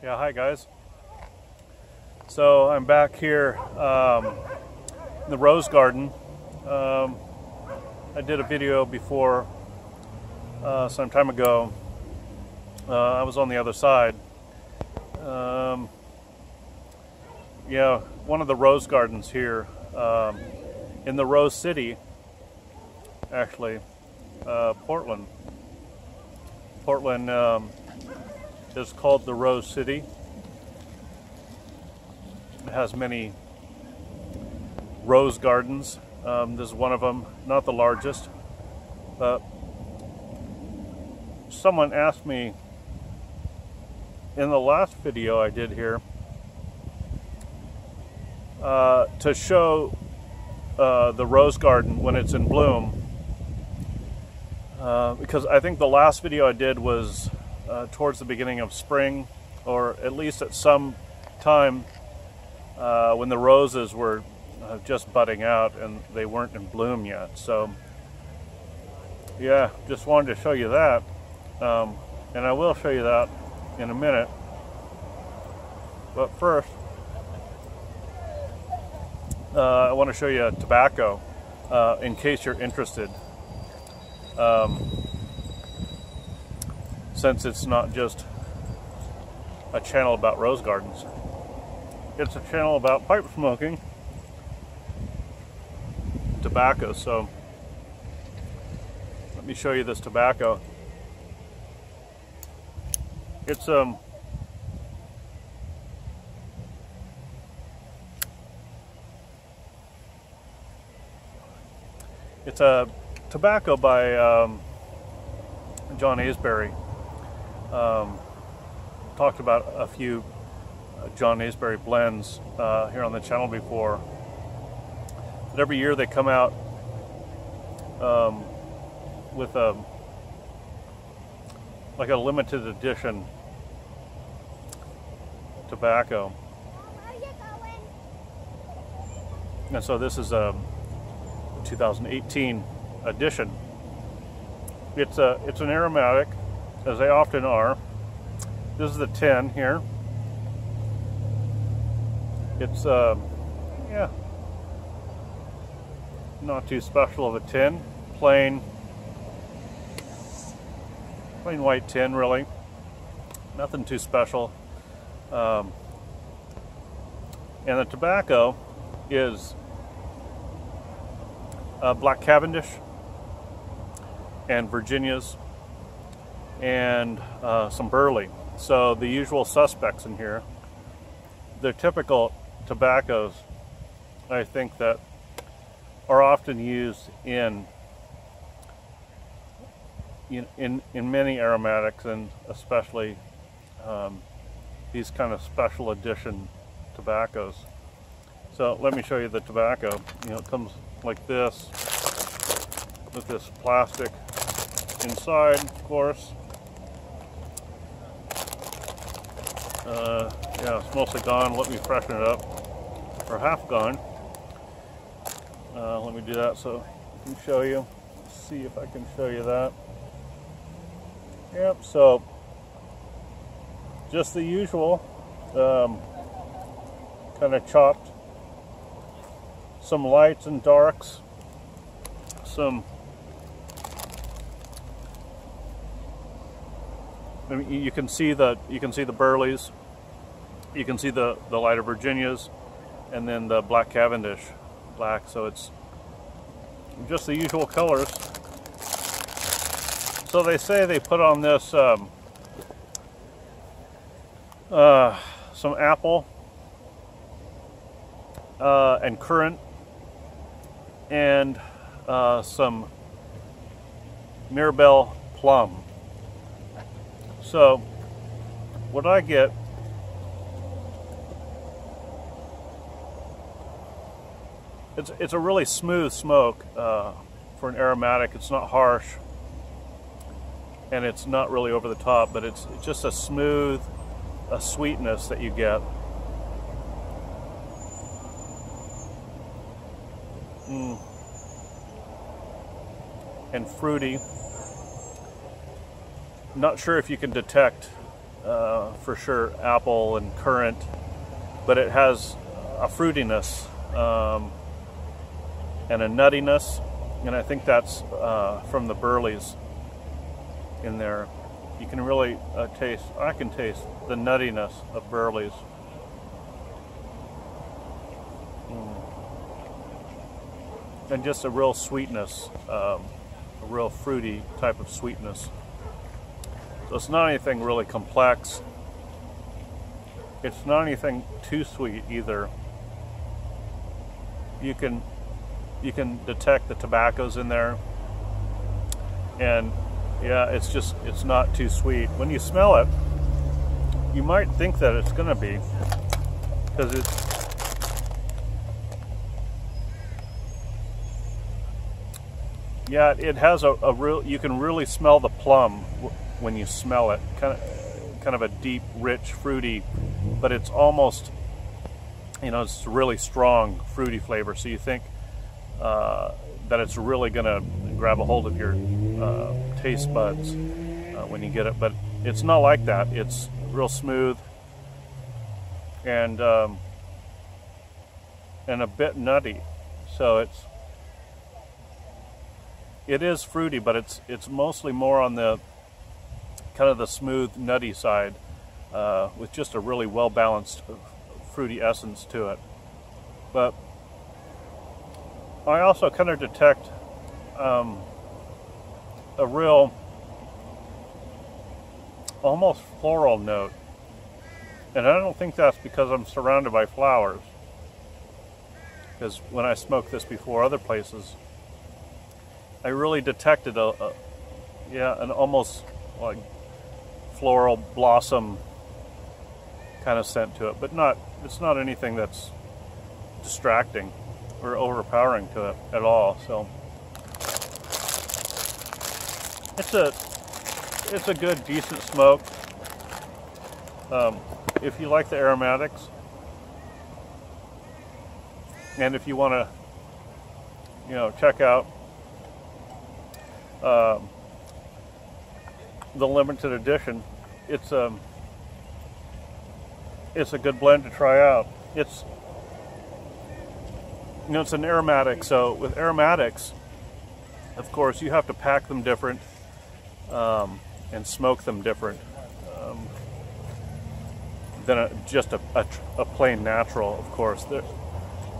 Yeah, hi guys. So I'm back here in the rose garden. I did a video before some time ago. I was on the other side. Yeah, one of the rose gardens here in the Rose City, actually, Portland. Portland is called the Rose City. It has many rose gardens. This is one of them, not the largest, but someone asked me in the last video I did here to show the rose garden when it's in bloom, because I think the last video I did was towards the beginning of spring, or at least at some time when the roses were just budding out and they weren't in bloom yet. So yeah, just wanted to show you that, and I will show you that in a minute. But first, I want to show you tobacco in case you're interested. Since it's not just a channel about rose gardens, it's a channel about pipe smoking, tobacco. So let me show you this tobacco. It's a tobacco by John Aylesbury. Talked about a few John Aylesbury blends here on the channel before. But every year they come out with like a limited edition tobacco. And so this is a 2018 edition. It's an aromatic, as they often are. This is the tin here. It's yeah, not too special of a tin, plain white tin, really. Nothing too special. And the tobacco is black Cavendish and Virginias and some Burley. So the usual suspects in here. They're typical tobaccos, I think, that are often used in many aromatics, and especially these kind of special edition tobaccos. So let me show you the tobacco. It comes like this, with this plastic inside, of course. Yeah, it's mostly gone. Let me freshen it up, or half gone. Let me do that so I can show you. See if I can show you that. Yep, so just the usual, kind of chopped, some lights and darks, some, I mean, you can see the Burleys, you can see the lighter Virginias, and then the black Cavendish black. So it's just the usual colors. So they say they put on this some apple and currant and some mirabelle plum. So what I get, it's a really smooth smoke for an aromatic. It's not harsh and it's not really over the top, but it's just a smooth, a sweetness that you get. And fruity. Not sure if you can detect for sure apple and currant, but it has a fruitiness and a nuttiness, and I think that's from the Burleys in there. You can really taste, I can taste the nuttiness of Burleys. And just a real sweetness, a real fruity type of sweetness. So it's not anything really complex. It's not anything too sweet either. You can detect the tobaccos in there, and yeah, it's not too sweet. When you smell it, you might think that it's going to be, because it has a real, you can really smell the plum when you smell it. Kind of a deep, rich, fruity, but it's almost, it's really strong fruity flavor. So you think that it's really going to grab a hold of your taste buds when you get it, but it's not like that. It's real smooth and a bit nutty. So it is fruity, but it's mostly more on the kind of the smooth, nutty side, with just a really well-balanced fruity essence to it. But I also kind of detect a real, almost floral note, and I don't think that's because I'm surrounded by flowers, because when I smoked this before other places, I really detected an almost like floral blossom kind of scent to it, but it's not anything that's distracting or overpowering to it at all. So it's a good, decent smoke. If you like the aromatics, and if you want to, check out the limited edition, it's a good blend to try out. It's an aromatic, so with aromatics, of course, you have to pack them different and smoke them different than just a plain natural, of course.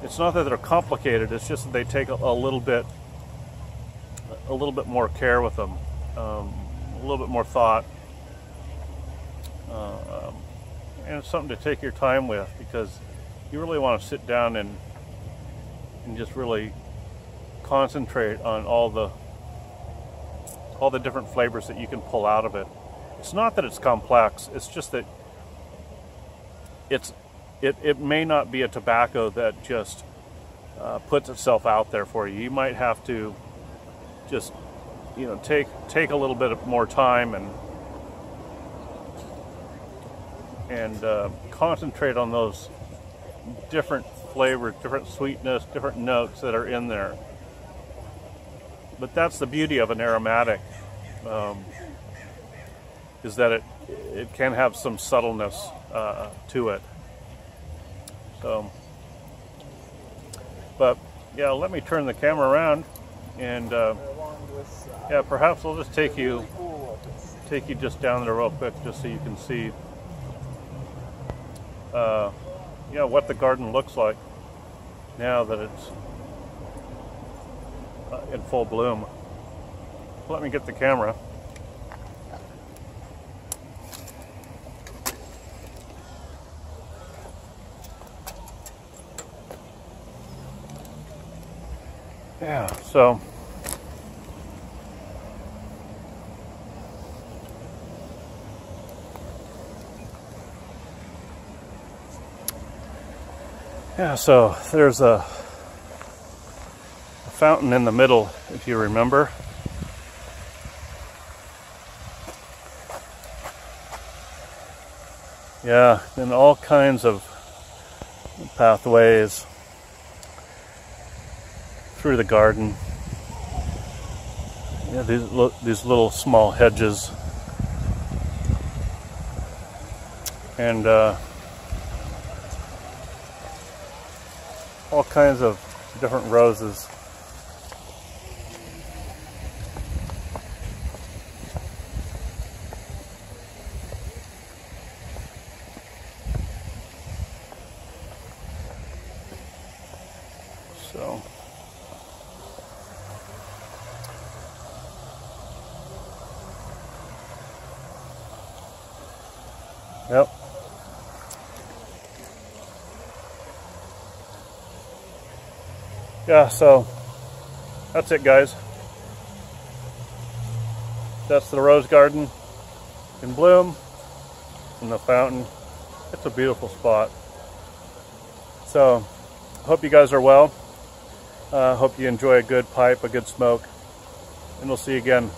It's not that they're complicated, it's just that they take a little bit more care with them, a little bit more thought, and it's something to take your time with, because you really want to sit down and just really concentrate on all the different flavors that you can pull out of it. It's not that it's complex, it's just that it may not be a tobacco that just puts itself out there for you. You might have to just take a little bit more time and concentrate on those different flavors, different sweetness, different notes that are in there. But that's the beauty of an aromatic, is that it can have some subtleness to it. So, but yeah, let me turn the camera around, and yeah, perhaps I'll just take you just down there real quick, just so you can see what the garden looks like now that it's in full bloom. Let me get the camera. Yeah, so there's a fountain in the middle, if you remember. Yeah, and all kinds of pathways through the garden. Yeah, these little small hedges. and all kinds of different roses. So yep. Yeah, so that's it, guys. That's the rose garden in bloom and the fountain. It's a beautiful spot. So hope you guys are well. Hope you enjoy a good pipe, a good smoke, and we'll see you again